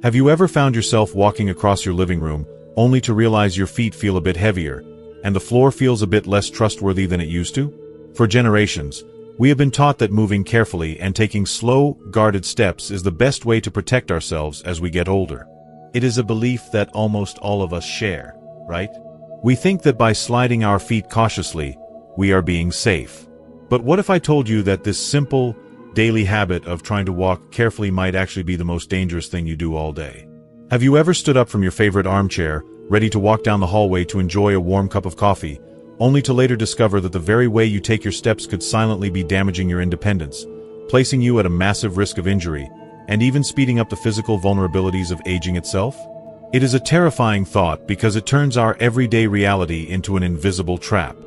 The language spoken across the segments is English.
Have you ever found yourself walking across your living room, only to realize your feet feel a bit heavier, and the floor feels a bit less trustworthy than it used to? For generations, we have been taught that moving carefully and taking slow, guarded steps is the best way to protect ourselves as we get older. It is a belief that almost all of us share, right? We think that by sliding our feet cautiously, we are being safe. But what if I told you that this simple, daily habit of trying to walk carefully might actually be the most dangerous thing you do all day? Have you ever stood up from your favorite armchair, ready to walk down the hallway to enjoy a warm cup of coffee, only to later discover that the very way you take your steps could silently be damaging your independence, placing you at a massive risk of injury, and even speeding up the physical vulnerabilities of aging itself? It is a terrifying thought because it turns our everyday reality into an invisible trap.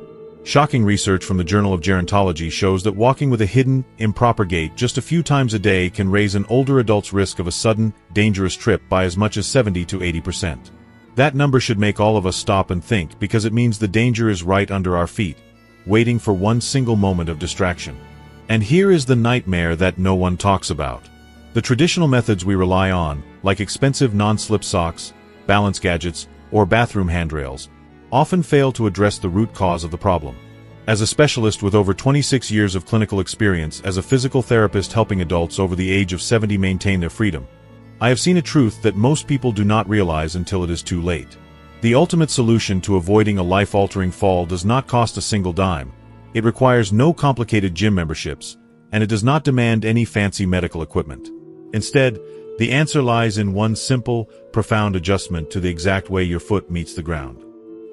Shocking research from the Journal of Gerontology shows that walking with a hidden, improper gait just a few times a day can raise an older adult's risk of a sudden, dangerous trip by as much as 70 to 80%. That number should make all of us stop and think, because it means the danger is right under our feet, waiting for one single moment of distraction. And here is the nightmare that no one talks about. The traditional methods we rely on, like expensive non-slip socks, balance gadgets, or bathroom handrails, often fail to address the root cause of the problem. As a specialist with over 26 years of clinical experience as a physical therapist helping adults over the age of 70 maintain their freedom, I have seen a truth that most people do not realize until it is too late. The ultimate solution to avoiding a life-altering fall does not cost a single dime. It requires no complicated gym memberships, and it does not demand any fancy medical equipment. Instead, the answer lies in one simple, profound adjustment to the exact way your foot meets the ground.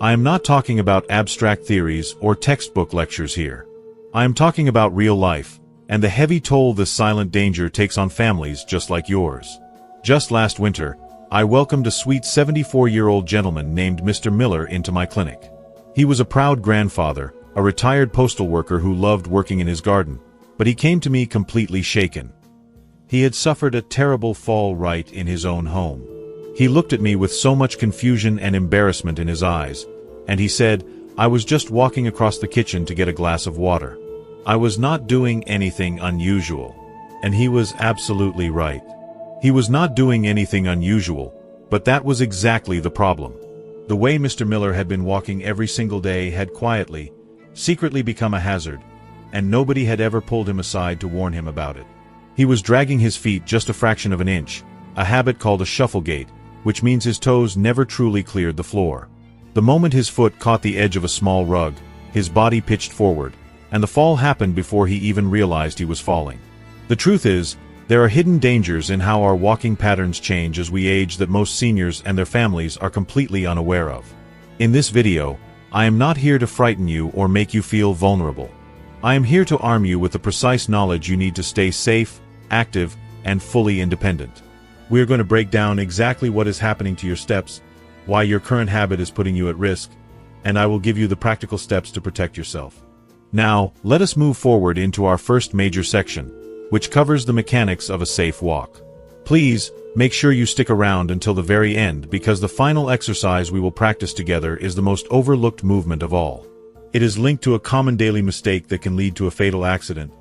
I am not talking about abstract theories or textbook lectures here. I am talking about real life, and the heavy toll this silent danger takes on families just like yours. Just last winter, I welcomed a sweet 74-year-old gentleman named Mr. Miller into my clinic. He was a proud grandfather, a retired postal worker who loved working in his garden, but he came to me completely shaken. He had suffered a terrible fall right in his own home. He looked at me with so much confusion and embarrassment in his eyes, and he said, "I was just walking across the kitchen to get a glass of water. I was not doing anything unusual." And he was absolutely right. He was not doing anything unusual, but that was exactly the problem. The way Mr. Miller had been walking every single day had quietly, secretly become a hazard, and nobody had ever pulled him aside to warn him about it. He was dragging his feet just a fraction of an inch, a habit called a shuffle gait, which means his toes never truly cleared the floor. The moment his foot caught the edge of a small rug, his body pitched forward, and the fall happened before he even realized he was falling. The truth is, there are hidden dangers in how our walking patterns change as we age that most seniors and their families are completely unaware of. In this video, I am not here to frighten you or make you feel vulnerable. I am here to arm you with the precise knowledge you need to stay safe, active, and fully independent. We are going to break down exactly what is happening to your steps, why your current habit is putting you at risk, and I will give you the practical steps to protect yourself. Now, let us move forward into our first major section, which covers the mechanics of a safe walk. Please, make sure you stick around until the very end, because the final exercise we will practice together is the most overlooked movement of all. It is linked to a common daily mistake that can lead to a fatal accident,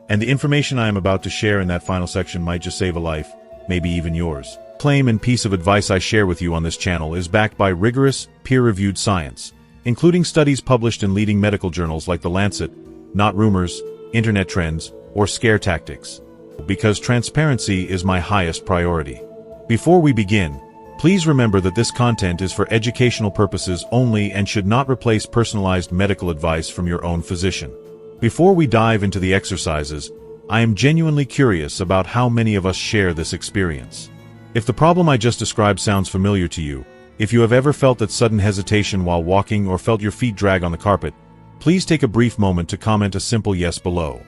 and the information I am about to share in that final section might just save a life, maybe even yours. Claim and piece of advice I share with you on this channel is backed by rigorous, peer-reviewed science, including studies published in leading medical journals like The Lancet, not rumors, internet trends, or scare tactics. Because transparency is my highest priority. Before we begin, please remember that this content is for educational purposes only and should not replace personalized medical advice from your own physician. Before we dive into the exercises, I am genuinely curious about how many of us share this experience. If the problem I just described sounds familiar to you, if you have ever felt that sudden hesitation while walking or felt your feet drag on the carpet, please take a brief moment to comment a simple yes below.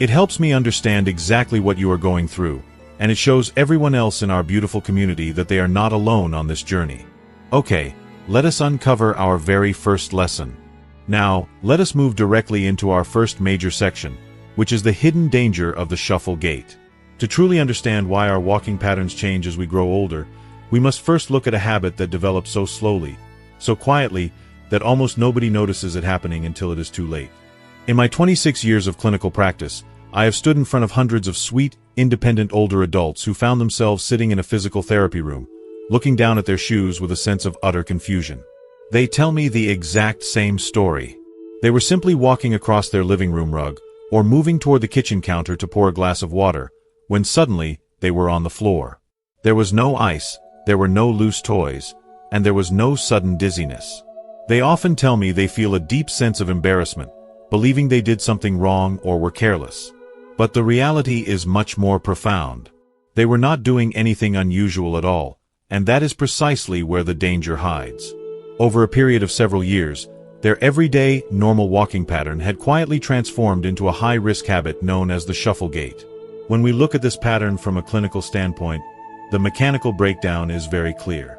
It helps me understand exactly what you are going through, and it shows everyone else in our beautiful community that they are not alone on this journey. Okay, let us uncover our very first lesson. Now, let us move directly into our first major section, which is the hidden danger of the shuffle gait. To truly understand why our walking patterns change as we grow older, we must first look at a habit that develops so slowly, so quietly, that almost nobody notices it happening until it is too late. In my 26 years of clinical practice, I have stood in front of hundreds of sweet, independent older adults who found themselves sitting in a physical therapy room, looking down at their shoes with a sense of utter confusion. They tell me the exact same story. They were simply walking across their living room rug, or moving toward the kitchen counter to pour a glass of water, when suddenly they were on the floor. There was no ice, there were no loose toys, and there was no sudden dizziness. They often tell me they feel a deep sense of embarrassment, believing they did something wrong or were careless. But the reality is much more profound. They were not doing anything unusual at all, and that is precisely where the danger hides. Over a period of several years, their everyday, normal walking pattern had quietly transformed into a high-risk habit known as the shuffle gait. When we look at this pattern from a clinical standpoint, the mechanical breakdown is very clear.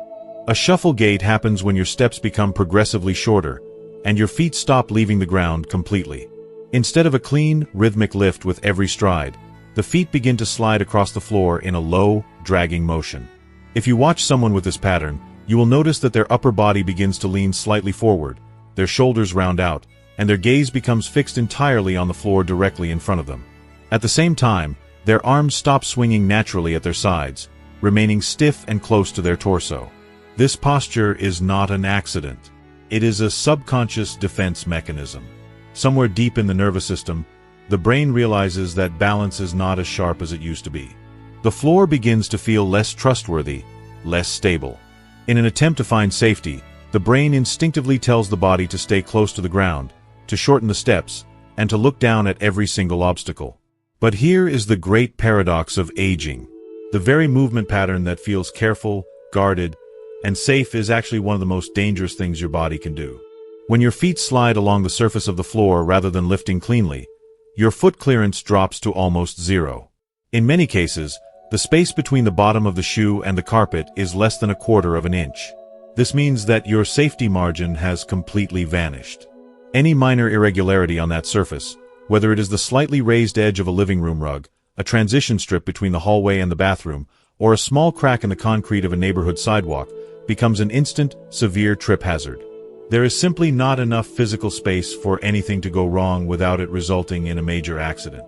A shuffle gait happens when your steps become progressively shorter, and your feet stop leaving the ground completely. Instead of a clean, rhythmic lift with every stride, the feet begin to slide across the floor in a low, dragging motion. If you watch someone with this pattern, you will notice that their upper body begins to lean slightly forward, their shoulders round out, and their gaze becomes fixed entirely on the floor directly in front of them. At the same time, their arms stop swinging naturally at their sides, remaining stiff and close to their torso. This posture is not an accident. It is a subconscious defense mechanism. Somewhere deep in the nervous system, the brain realizes that balance is not as sharp as it used to be. The floor begins to feel less trustworthy, less stable. In an attempt to find safety, the brain instinctively tells the body to stay close to the ground, to shorten the steps, and to look down at every single obstacle. But here is the great paradox of aging. The very movement pattern that feels careful, guarded, and safe is actually one of the most dangerous things your body can do. When your feet slide along the surface of the floor rather than lifting cleanly, your foot clearance drops to almost zero. In many cases, the space between the bottom of the shoe and the carpet is less than 1/4 of an inch. This means that your safety margin has completely vanished. Any minor irregularity on that surface, whether it is the slightly raised edge of a living room rug, a transition strip between the hallway and the bathroom, or a small crack in the concrete of a neighborhood sidewalk, becomes an instant, severe trip hazard. There is simply not enough physical space for anything to go wrong without it resulting in a major accident.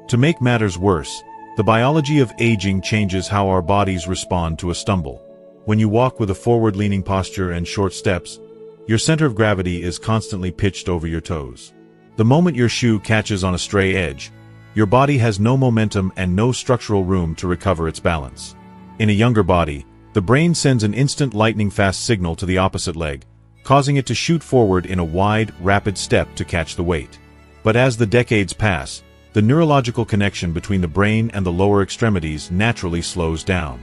To make matters worse, the biology of aging changes how our bodies respond to a stumble. When you walk with a forward-leaning posture and short steps, your center of gravity is constantly pitched over your toes. The moment your shoe catches on a stray edge, your body has no momentum and no structural room to recover its balance. In a younger body, the brain sends an instant lightning-fast signal to the opposite leg, causing it to shoot forward in a wide, rapid step to catch the weight. But as the decades pass, the neurological connection between the brain and the lower extremities naturally slows down.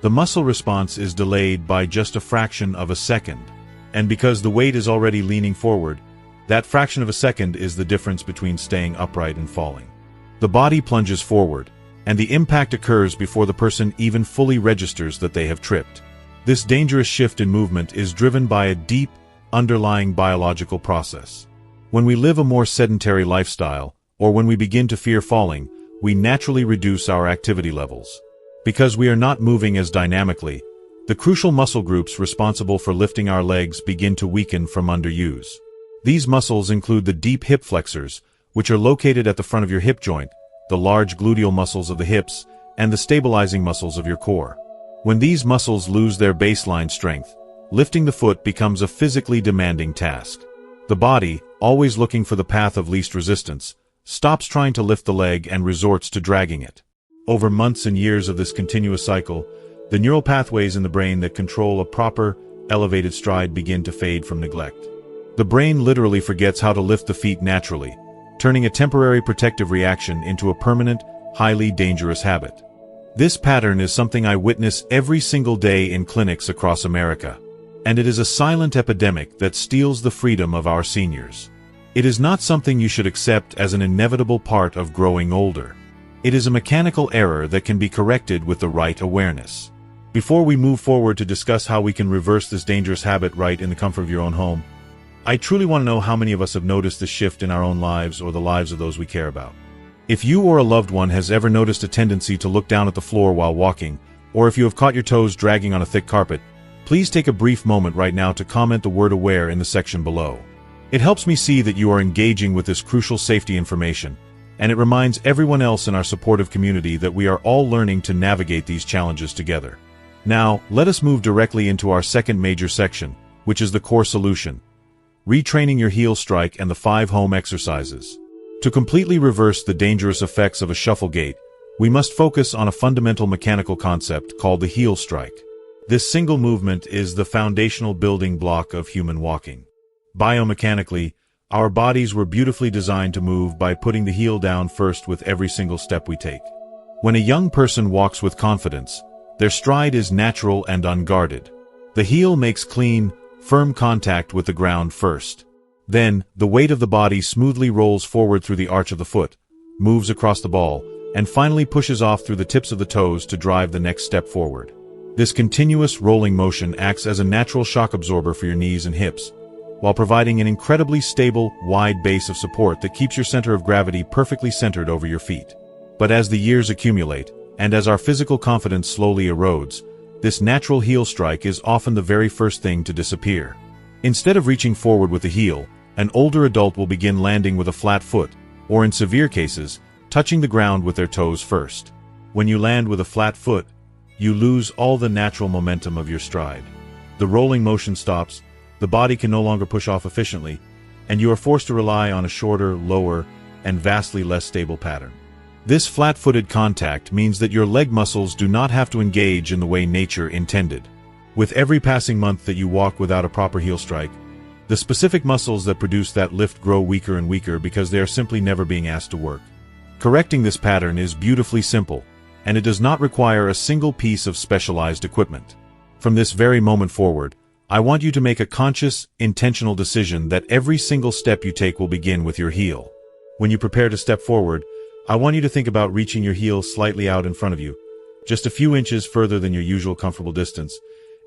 The muscle response is delayed by just a fraction of a second. And because the weight is already leaning forward, that fraction of a second is the difference between staying upright and falling. The body plunges forward, and the impact occurs before the person even fully registers that they have tripped. This dangerous shift in movement is driven by a deep, underlying biological process. When we live a more sedentary lifestyle, or when we begin to fear falling, we naturally reduce our activity levels. Because we are not moving as dynamically, the crucial muscle groups responsible for lifting our legs begin to weaken from underuse. These muscles include the deep hip flexors, which are located at the front of your hip joint, the large gluteal muscles of the hips, and the stabilizing muscles of your core. When these muscles lose their baseline strength, lifting the foot becomes a physically demanding task. The body, always looking for the path of least resistance, stops trying to lift the leg and resorts to dragging it. Over months and years of this continuous cycle, the neural pathways in the brain that control a proper, elevated stride begin to fade from neglect. The brain literally forgets how to lift the feet naturally, turning a temporary protective reaction into a permanent, highly dangerous habit. This pattern is something I witness every single day in clinics across America. And it is a silent epidemic that steals the freedom of our seniors. It is not something you should accept as an inevitable part of growing older. It is a mechanical error that can be corrected with the right awareness. Before we move forward to discuss how we can reverse this dangerous habit right in the comfort of your own home, I truly want to know how many of us have noticed this shift in our own lives or the lives of those we care about. If you or a loved one has ever noticed a tendency to look down at the floor while walking, or if you have caught your toes dragging on a thick carpet, please take a brief moment right now to comment the word "aware" in the section below. It helps me see that you are engaging with this crucial safety information, and it reminds everyone else in our supportive community that we are all learning to navigate these challenges together. Now, let us move directly into our second major section, which is the core solution: retraining your heel strike and the 5 home exercises. To completely reverse the dangerous effects of a shuffle gait, we must focus on a fundamental mechanical concept called the heel strike. This single movement is the foundational building block of human walking. Biomechanically, our bodies were beautifully designed to move by putting the heel down first with every single step we take. When a young person walks with confidence, their stride is natural and unguarded. The heel makes clean, firm contact with the ground first. Then, the weight of the body smoothly rolls forward through the arch of the foot, moves across the ball, and finally pushes off through the tips of the toes to drive the next step forward. This continuous rolling motion acts as a natural shock absorber for your knees and hips, while providing an incredibly stable, wide base of support that keeps your center of gravity perfectly centered over your feet. But as the years accumulate, and as our physical confidence slowly erodes, this natural heel strike is often the very first thing to disappear. Instead of reaching forward with the heel, an older adult will begin landing with a flat foot, or in severe cases, touching the ground with their toes first. When you land with a flat foot, you lose all the natural momentum of your stride. The rolling motion stops, the body can no longer push off efficiently, and you are forced to rely on a shorter, lower, and vastly less stable pattern. This flat-footed contact means that your leg muscles do not have to engage in the way nature intended. With every passing month that you walk without a proper heel strike, the specific muscles that produce that lift grow weaker and weaker because they are simply never being asked to work. Correcting this pattern is beautifully simple, and it does not require a single piece of specialized equipment. From this very moment forward, I want you to make a conscious, intentional decision that every single step you take will begin with your heel. When you prepare to step forward, I want you to think about reaching your heel slightly out in front of you, just a few inches further than your usual comfortable distance,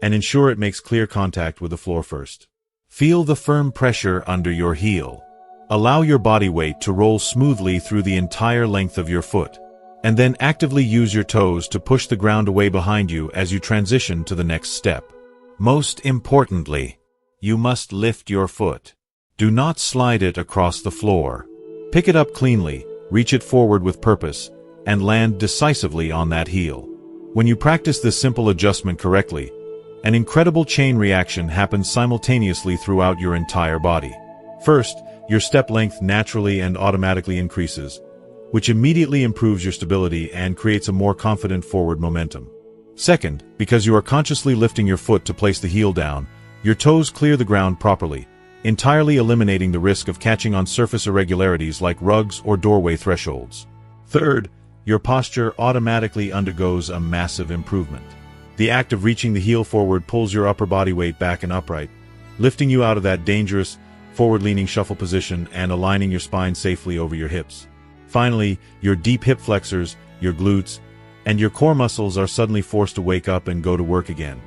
and ensure it makes clear contact with the floor first. Feel the firm pressure under your heel. Allow your body weight to roll smoothly through the entire length of your foot, and then actively use your toes to push the ground away behind you as you transition to the next step. Most importantly, you must lift your foot. Do not slide it across the floor. Pick it up cleanly, reach it forward with purpose, and land decisively on that heel. When you practice this simple adjustment correctly, an incredible chain reaction happens simultaneously throughout your entire body. First, your step length naturally and automatically increases, which immediately improves your stability and creates a more confident forward momentum. Second, because you are consciously lifting your foot to place the heel down, your toes clear the ground properly, entirely eliminating the risk of catching on surface irregularities like rugs or doorway thresholds. Third, your posture automatically undergoes a massive improvement. The act of reaching the heel forward pulls your upper body weight back and upright, lifting you out of that dangerous, forward-leaning shuffle position and aligning your spine safely over your hips. Finally, your deep hip flexors, your glutes, and your core muscles are suddenly forced to wake up and go to work again,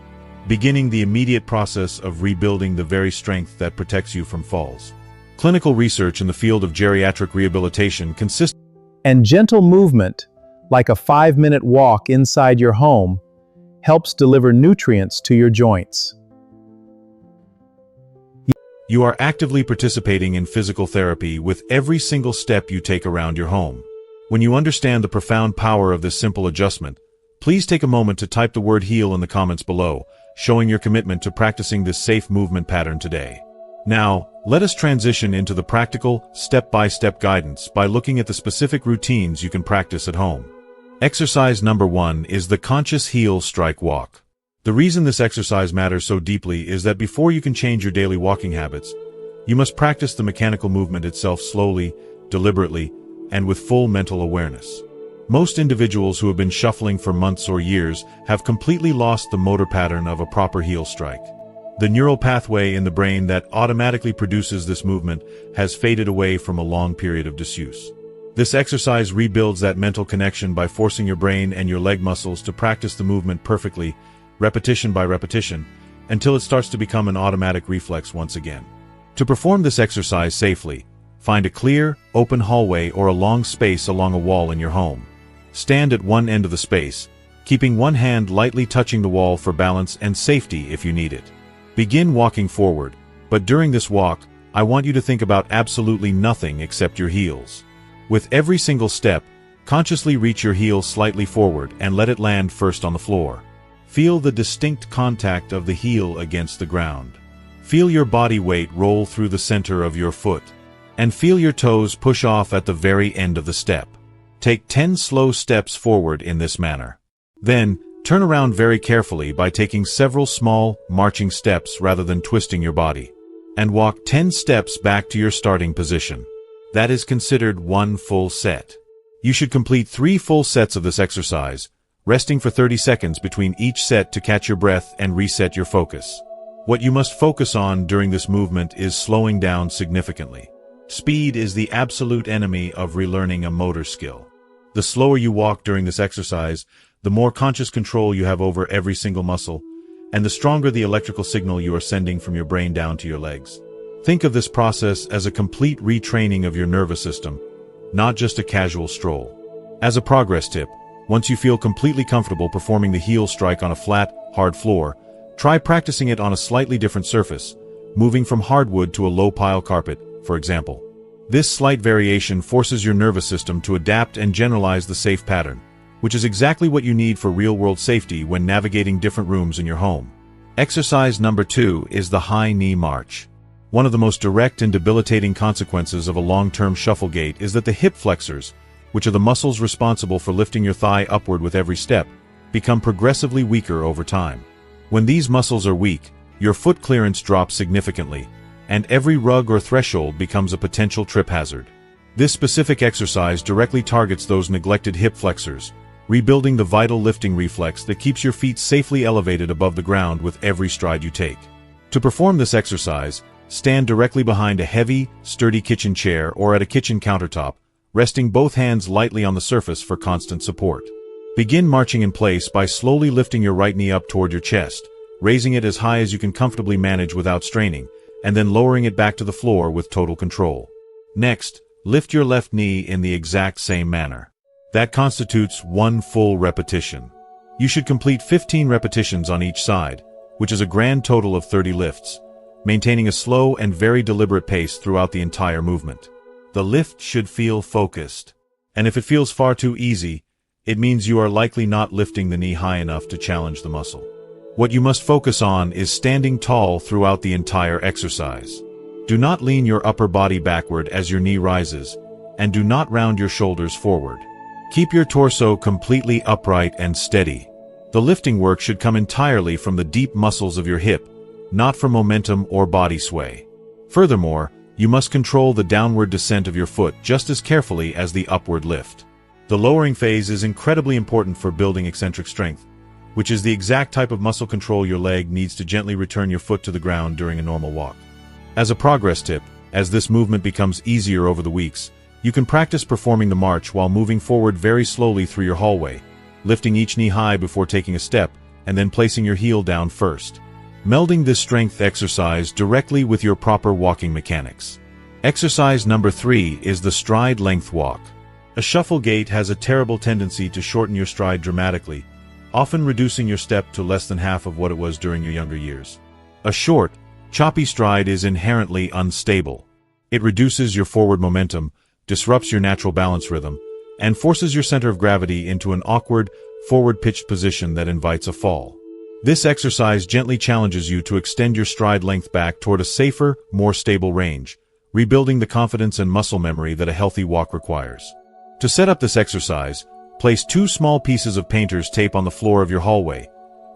beginning the immediate process of rebuilding the very strength that protects you from falls. Clinical research in the field of geriatric rehabilitation consists and gentle movement, like a 5-minute walk inside your home, helps deliver nutrients to your joints. You are actively participating in physical therapy with every single step you take around your home. When you understand the profound power of this simple adjustment, please take a moment to type the word heel in the comments below, showing your commitment to practicing this safe movement pattern today. Now, let us transition into the practical, step-by-step guidance by looking at the specific routines you can practice at home. Exercise number 1 is the conscious heel strike walk. The reason this exercise matters so deeply is that before you can change your daily walking habits, you must practice the mechanical movement itself slowly, deliberately, and with full mental awareness. Most individuals who have been shuffling for months or years have completely lost the motor pattern of a proper heel strike. The neural pathway in the brain that automatically produces this movement has faded away from a long period of disuse. This exercise rebuilds that mental connection by forcing your brain and your leg muscles to practice the movement perfectly, repetition by repetition, until it starts to become an automatic reflex once again. To perform this exercise safely, find a clear, open hallway or a long space along a wall in your home. Stand at one end of the space, keeping one hand lightly touching the wall for balance and safety if you need it. Begin walking forward, but during this walk, I want you to think about absolutely nothing except your heels. With every single step, consciously reach your heel slightly forward and let it land first on the floor. Feel the distinct contact of the heel against the ground. Feel your body weight roll through the center of your foot. And feel your toes push off at the very end of the step. Take 10 slow steps forward in this manner. Then, turn around very carefully by taking several small, marching steps rather than twisting your body. And walk 10 steps back to your starting position. That is considered one full set. You should complete 3 full sets of this exercise, resting for 30 seconds between each set to catch your breath and reset your focus. What you must focus on during this movement is slowing down significantly. Speed is the absolute enemy of relearning a motor skill. The slower you walk during this exercise, the more conscious control you have over every single muscle, and the stronger the electrical signal you are sending from your brain down to your legs. Think of this process as a complete retraining of your nervous system, not just a casual stroll. As a progress tip, once you feel completely comfortable performing the heel strike on a flat, hard floor, try practicing it on a slightly different surface, moving from hardwood to a low-pile carpet, for example. This slight variation forces your nervous system to adapt and generalize the safe pattern, which is exactly what you need for real-world safety when navigating different rooms in your home. Exercise number 2 is the high knee march. One of the most direct and debilitating consequences of a long-term shuffle gait is that the hip flexors, which are the muscles responsible for lifting your thigh upward with every step, become progressively weaker over time. When these muscles are weak, your foot clearance drops significantly, and every rug or threshold becomes a potential trip hazard. This specific exercise directly targets those neglected hip flexors, rebuilding the vital lifting reflex that keeps your feet safely elevated above the ground with every stride you take. To perform this exercise, stand directly behind a heavy, sturdy kitchen chair or at a kitchen countertop, resting both hands lightly on the surface for constant support. Begin marching in place by slowly lifting your right knee up toward your chest, raising it as high as you can comfortably manage without straining, and then lowering it back to the floor with total control. Next, lift your left knee in the exact same manner. That constitutes one full repetition. You should complete 15 repetitions on each side, which is a grand total of 30 lifts, maintaining a slow and very deliberate pace throughout the entire movement. The lift should feel focused, and if it feels far too easy, it means you are likely not lifting the knee high enough to challenge the muscle. What you must focus on is standing tall throughout the entire exercise. Do not lean your upper body backward as your knee rises, and do not round your shoulders forward. Keep your torso completely upright and steady. The lifting work should come entirely from the deep muscles of your hip, not from momentum or body sway. Furthermore, you must control the downward descent of your foot just as carefully as the upward lift. The lowering phase is incredibly important for building eccentric strength, which is the exact type of muscle control your leg needs to gently return your foot to the ground during a normal walk. As a progress tip, as this movement becomes easier over the weeks, you can practice performing the march while moving forward very slowly through your hallway, lifting each knee high before taking a step, and then placing your heel down first. Melding this strength exercise directly with your proper walking mechanics. Exercise number 3 is the stride length walk. A shuffle gait has a terrible tendency to shorten your stride dramatically, often reducing your step to less than half of what it was during your younger years. A short, choppy stride is inherently unstable. It reduces your forward momentum, disrupts your natural balance rhythm, and forces your center of gravity into an awkward, forward-pitched position that invites a fall. This exercise gently challenges you to extend your stride length back toward a safer, more stable range, rebuilding the confidence and muscle memory that a healthy walk requires. To set up this exercise, place 2 small pieces of painter's tape on the floor of your hallway,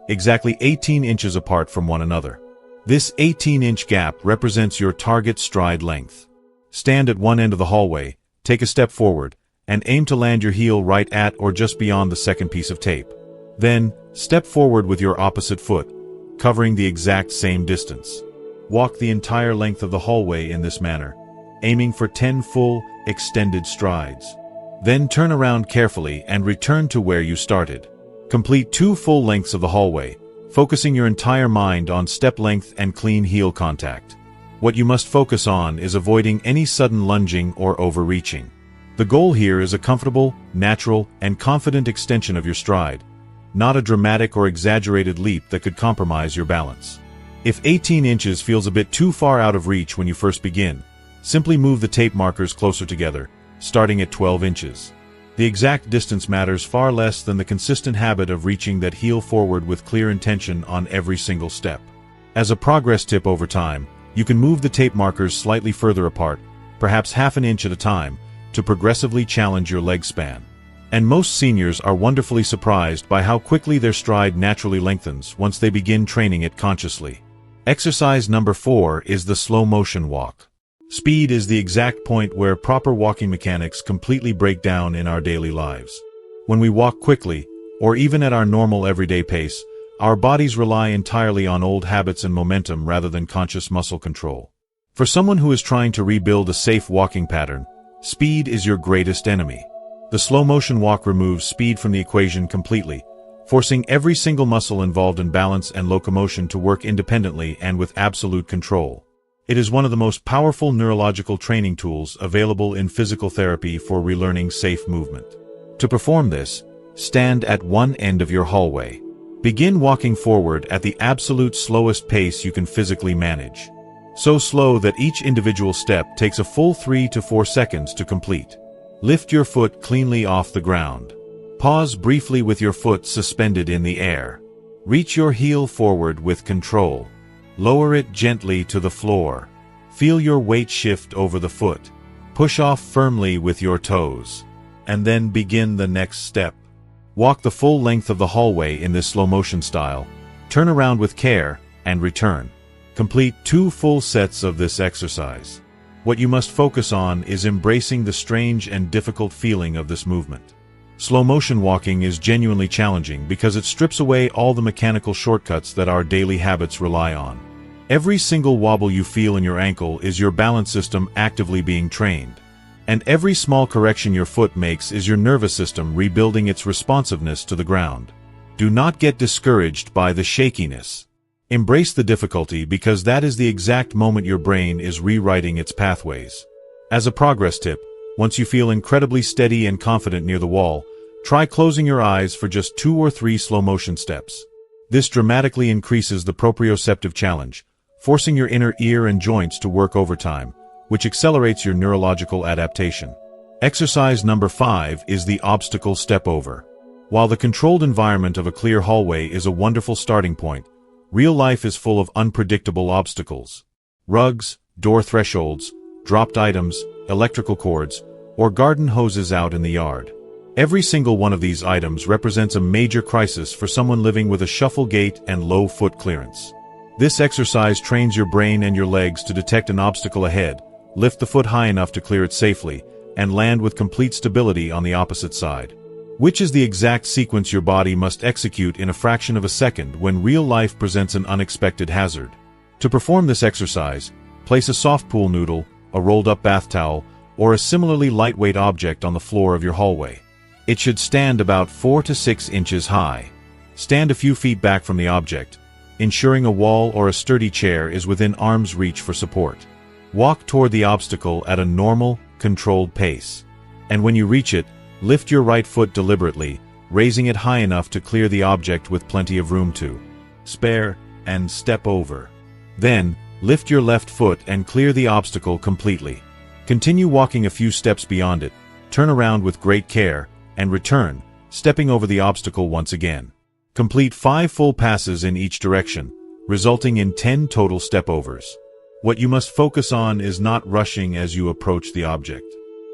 exactly 18 inches apart from one another. This 18-inch gap represents your target stride length. Stand at one end of the hallway, take a step forward, and aim to land your heel right at or just beyond the second piece of tape. Then, step forward with your opposite foot, covering the exact same distance. Walk the entire length of the hallway in this manner, aiming for 10 full, extended strides. Then turn around carefully and return to where you started. Complete 2 full lengths of the hallway, focusing your entire mind on step length and clean heel contact. What you must focus on is avoiding any sudden lunging or overreaching. The goal here is a comfortable, natural, and confident extension of your stride, not a dramatic or exaggerated leap that could compromise your balance. If 18 inches feels a bit too far out of reach when you first begin, simply move the tape markers closer together, starting at 12 inches. The exact distance matters far less than the consistent habit of reaching that heel forward with clear intention on every single step. As a progress tip over time, you can move the tape markers slightly further apart, perhaps half an inch at a time, to progressively challenge your leg span. And most seniors are wonderfully surprised by how quickly their stride naturally lengthens once they begin training it consciously. Exercise number 4 is the slow motion walk. Speed is the exact point where proper walking mechanics completely break down in our daily lives. When we walk quickly, or even at our normal everyday pace, our bodies rely entirely on old habits and momentum rather than conscious muscle control. For someone who is trying to rebuild a safe walking pattern, speed is your greatest enemy. The slow motion walk removes speed from the equation completely, forcing every single muscle involved in balance and locomotion to work independently and with absolute control. It is one of the most powerful neurological training tools available in physical therapy for relearning safe movement. To perform this, stand at one end of your hallway. Begin walking forward at the absolute slowest pace you can physically manage. So slow that each individual step takes a full 3 to 4 seconds to complete. Lift your foot cleanly off the ground. Pause briefly with your foot suspended in the air. Reach your heel forward with control. Lower it gently to the floor. Feel your weight shift over the foot. Push off firmly with your toes. And then begin the next step. Walk the full length of the hallway in this slow motion style. Turn around with care and return. Complete 2 full sets of this exercise. What you must focus on is embracing the strange and difficult feeling of this movement. Slow motion walking is genuinely challenging because it strips away all the mechanical shortcuts that our daily habits rely on. Every single wobble you feel in your ankle is your balance system actively being trained. And every small correction your foot makes is your nervous system rebuilding its responsiveness to the ground. Do not get discouraged by the shakiness. Embrace the difficulty because that is the exact moment your brain is rewriting its pathways. As a progress tip, once you feel incredibly steady and confident near the wall, try closing your eyes for just 2 or 3 slow motion steps. This dramatically increases the proprioceptive challenge, forcing your inner ear and joints to work overtime, which accelerates your neurological adaptation. Exercise number 5 is the obstacle step over. While the controlled environment of a clear hallway is a wonderful starting point, real life is full of unpredictable obstacles. Rugs, door thresholds, dropped items, electrical cords, or garden hoses out in the yard. Every single one of these items represents a major crisis for someone living with a shuffle gait and low foot clearance. This exercise trains your brain and your legs to detect an obstacle ahead, lift the foot high enough to clear it safely, and land with complete stability on the opposite side. Which is the exact sequence your body must execute in a fraction of a second when real life presents an unexpected hazard. To perform this exercise, place a soft pool noodle, a rolled-up bath towel, or a similarly lightweight object on the floor of your hallway. It should stand about 4 to 6 inches high. Stand a few feet back from the object, ensuring a wall or a sturdy chair is within arm's reach for support. Walk toward the obstacle at a normal, controlled pace. And when you reach it, lift your right foot deliberately, raising it high enough to clear the object with plenty of room to spare, and step over. Then, lift your left foot and clear the obstacle completely. Continue walking a few steps beyond it, turn around with great care, and return, stepping over the obstacle once again. Complete 5 full passes in each direction, resulting in 10 total stepovers. What you must focus on is not rushing as you approach the object.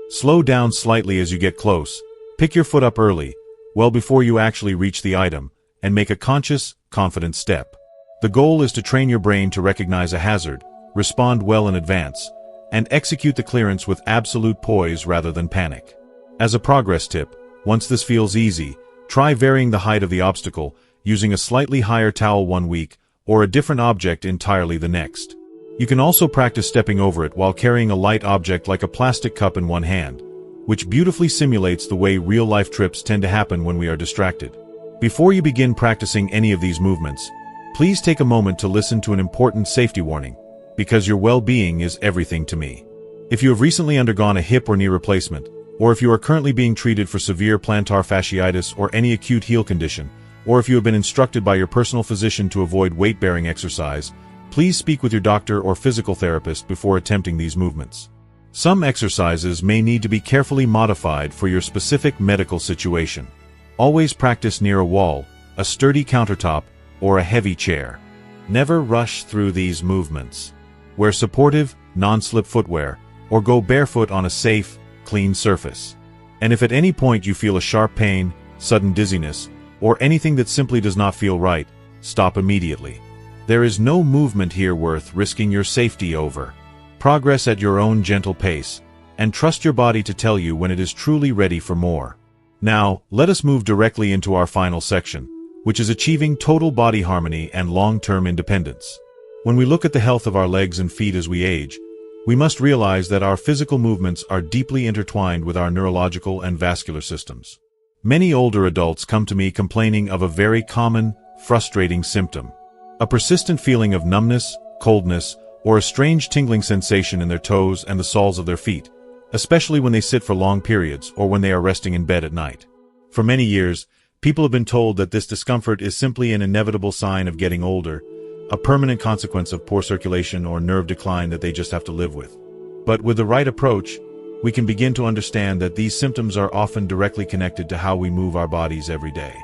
Slow down slightly as you get close, pick your foot up early, well before you actually reach the item, and make a conscious, confident step. The goal is to train your brain to recognize a hazard, respond well in advance, and execute the clearance with absolute poise rather than panic. As a progress tip, once this feels easy, try varying the height of the obstacle, using a slightly higher towel one week, or a different object entirely the next. You can also practice stepping over it while carrying a light object like a plastic cup in one hand, which beautifully simulates the way real-life trips tend to happen when we are distracted. Before you begin practicing any of these movements, please take a moment to listen to an important safety warning, because your well-being is everything to me. If you have recently undergone a hip or knee replacement, or if you are currently being treated for severe plantar fasciitis or any acute heel condition, or if you have been instructed by your personal physician to avoid weight-bearing exercise, please speak with your doctor or physical therapist before attempting these movements. Some exercises may need to be carefully modified for your specific medical situation. Always practice near a wall, a sturdy countertop, or a heavy chair. Never rush through these movements. Wear supportive, non-slip footwear, or go barefoot on a safe, clean surface. And if at any point you feel a sharp pain, sudden dizziness, or anything that simply does not feel right, stop immediately. There is no movement here worth risking your safety over. Progress at your own gentle pace, and trust your body to tell you when it is truly ready for more. Now, let us move directly into our final section, which is achieving total body harmony and long-term independence. When we look at the health of our legs and feet as we age, we must realize that our physical movements are deeply intertwined with our neurological and vascular systems. Many older adults come to me complaining of a very common, frustrating symptom. A persistent feeling of numbness, coldness, or a strange tingling sensation in their toes and the soles of their feet, especially when they sit for long periods or when they are resting in bed at night. For many years, people have been told that this discomfort is simply an inevitable sign of getting older, a permanent consequence of poor circulation or nerve decline that they just have to live with. But with the right approach, we can begin to understand that these symptoms are often directly connected to how we move our bodies every day.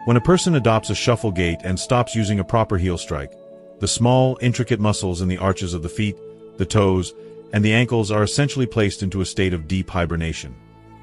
When a person adopts a shuffle gait and stops using a proper heel strike, the small, intricate muscles in the arches of the feet, the toes, and the ankles are essentially placed into a state of deep hibernation.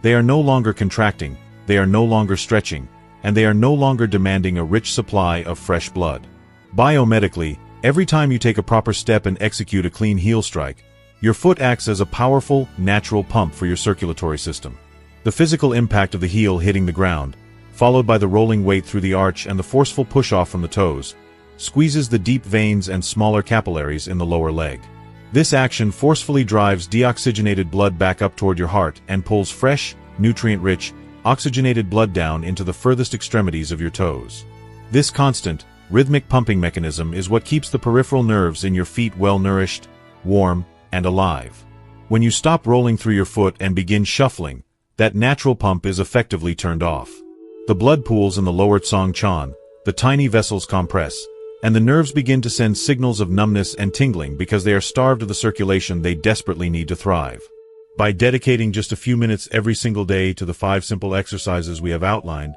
They are no longer contracting, they are no longer stretching, and they are no longer demanding a rich supply of fresh blood. Biomedically, every time you take a proper step and execute a clean heel strike, your foot acts as a powerful, natural pump for your circulatory system. The physical impact of the heel hitting the ground, followed by the rolling weight through the arch and the forceful push-off from the toes, squeezes the deep veins and smaller capillaries in the lower leg. This action forcefully drives deoxygenated blood back up toward your heart and pulls fresh, nutrient-rich, oxygenated blood down into the furthest extremities of your toes. This constant, rhythmic pumping mechanism is what keeps the peripheral nerves in your feet well-nourished, warm, and alive. When you stop rolling through your foot and begin shuffling, that natural pump is effectively turned off. The blood pools in the lower tsong chan, the tiny vessels compress, and the nerves begin to send signals of numbness and tingling because they are starved of the circulation they desperately need to thrive. By dedicating just a few minutes every single day to the 5 simple exercises we have outlined,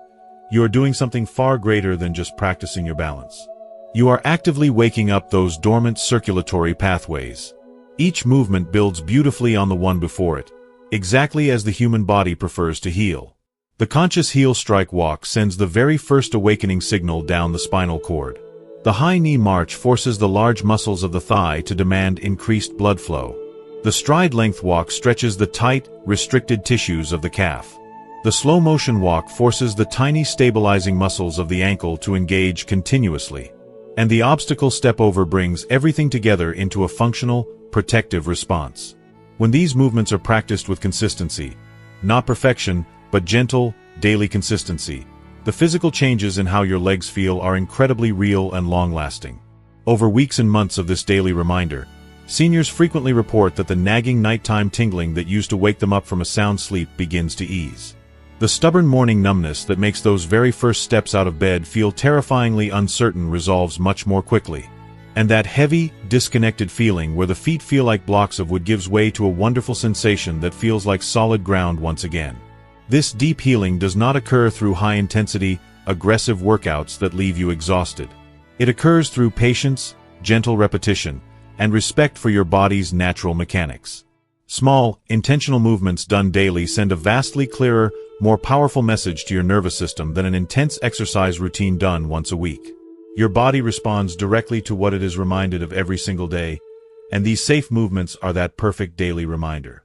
you are doing something far greater than just practicing your balance. You are actively waking up those dormant circulatory pathways. Each movement builds beautifully on the one before it, exactly as the human body prefers to heal. The conscious heel strike walk sends the very first awakening signal down the spinal cord. The high knee march forces the large muscles of the thigh to demand increased blood flow. The stride length walk stretches the tight, restricted tissues of the calf. The slow motion walk forces the tiny stabilizing muscles of the ankle to engage continuously. And the obstacle step over brings everything together into a functional, protective response. When these movements are practiced with consistency, not perfection, but gentle, daily consistency, the physical changes in how your legs feel are incredibly real and long-lasting. Over weeks and months of this daily reminder, seniors frequently report that the nagging nighttime tingling that used to wake them up from a sound sleep begins to ease. The stubborn morning numbness that makes those very first steps out of bed feel terrifyingly uncertain resolves much more quickly. And that heavy, disconnected feeling where the feet feel like blocks of wood gives way to a wonderful sensation that feels like solid ground once again. This deep healing does not occur through high-intensity, aggressive workouts that leave you exhausted. It occurs through patience, gentle repetition, and respect for your body's natural mechanics. Small, intentional movements done daily send a vastly clearer, more powerful message to your nervous system than an intense exercise routine done once a week. Your body responds directly to what it is reminded of every single day, and these safe movements are that perfect daily reminder.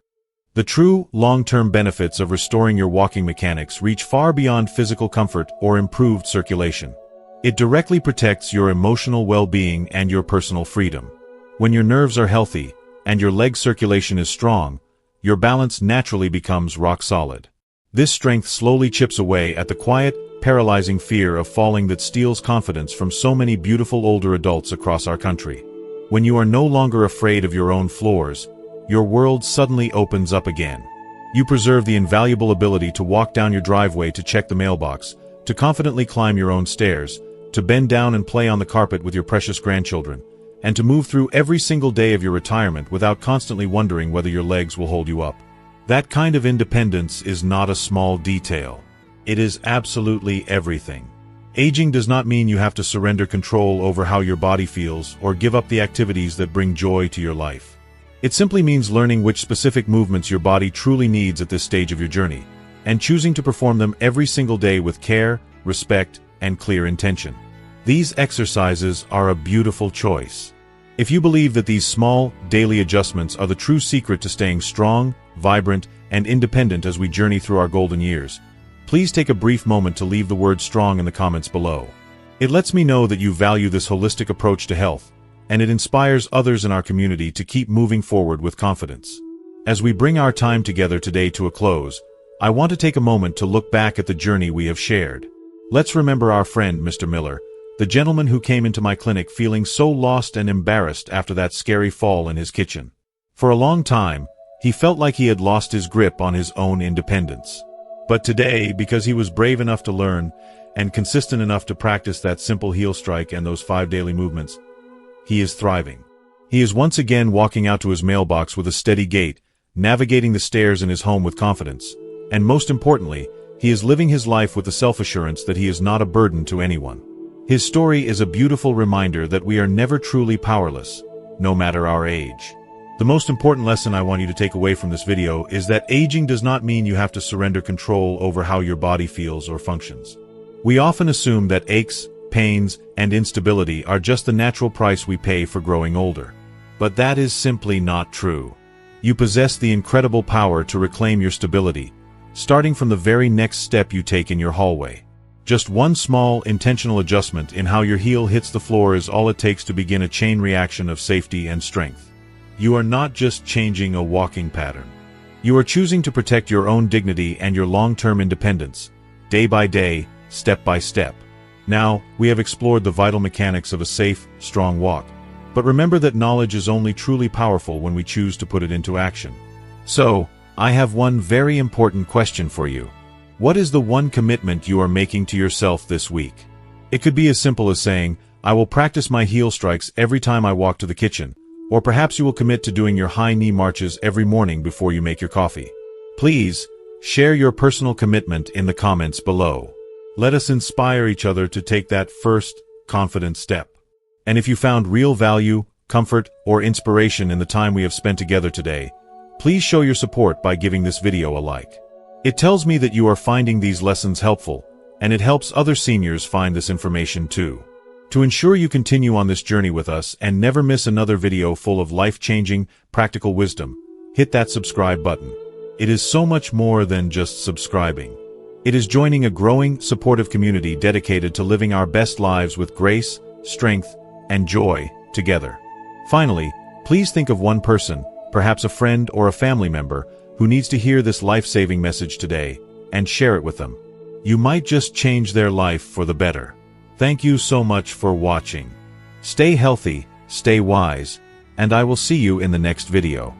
The true, long-term benefits of restoring your walking mechanics reach far beyond physical comfort or improved circulation. It directly protects your emotional well-being and your personal freedom. When your nerves are healthy, and your leg circulation is strong, your balance naturally becomes rock solid. This strength slowly chips away at the quiet, paralyzing fear of falling that steals confidence from so many beautiful older adults across our country. When you are no longer afraid of your own floors, your world suddenly opens up again. You preserve the invaluable ability to walk down your driveway to check the mailbox, to confidently climb your own stairs, to bend down and play on the carpet with your precious grandchildren, and to move through every single day of your retirement without constantly wondering whether your legs will hold you up. That kind of independence is not a small detail. It is absolutely everything. Aging does not mean you have to surrender control over how your body feels or give up the activities that bring joy to your life. It simply means learning which specific movements your body truly needs at this stage of your journey, and choosing to perform them every single day with care, respect, and clear intention. These exercises are a beautiful choice. If you believe that these small, daily adjustments are the true secret to staying strong, vibrant, and independent as we journey through our golden years, please take a brief moment to leave the word strong in the comments below. It lets me know that you value this holistic approach to health, and it inspires others in our community to keep moving forward with confidence. As we bring our time together today to a close, I want to take a moment to look back at the journey we have shared. Let's remember our friend, Mr. Miller, the gentleman who came into my clinic feeling so lost and embarrassed after that scary fall in his kitchen. For a long time, he felt like he had lost his grip on his own independence. But today, because he was brave enough to learn and consistent enough to practice that simple heel strike and those 5 daily movements, he is thriving. He is once again walking out to his mailbox with a steady gait, navigating the stairs in his home with confidence, and most importantly, he is living his life with the self-assurance that he is not a burden to anyone. His story is a beautiful reminder that we are never truly powerless, no matter our age. The most important lesson I want you to take away from this video is that aging does not mean you have to surrender control over how your body feels or functions. We often assume that aches, pains, and instability are just the natural price we pay for growing older. But that is simply not true. You possess the incredible power to reclaim your stability, starting from the very next step you take in your hallway. Just one small, intentional adjustment in how your heel hits the floor is all it takes to begin a chain reaction of safety and strength. You are not just changing a walking pattern. You are choosing to protect your own dignity and your long-term independence, day by day, step by step. Now, we have explored the vital mechanics of a safe, strong walk. But remember that knowledge is only truly powerful when we choose to put it into action. So, I have one very important question for you. What is the one commitment you are making to yourself this week? It could be as simple as saying, I will practice my heel strikes every time I walk to the kitchen. Or perhaps you will commit to doing your high knee marches every morning before you make your coffee. Please, share your personal commitment in the comments below. Let us inspire each other to take that first, confident step. And if you found real value, comfort, or inspiration in the time we have spent together today, please show your support by giving this video a like. It tells me that you are finding these lessons helpful, and it helps other seniors find this information too. To ensure you continue on this journey with us and never miss another video full of life-changing, practical wisdom, hit that subscribe button. It is so much more than just subscribing. It is joining a growing, supportive community dedicated to living our best lives with grace, strength, and joy together. Finally, please think of one person, perhaps a friend or a family member, who needs to hear this life-saving message today, and share it with them. You might just change their life for the better. Thank you so much for watching. Stay healthy, stay wise, and I will see you in the next video.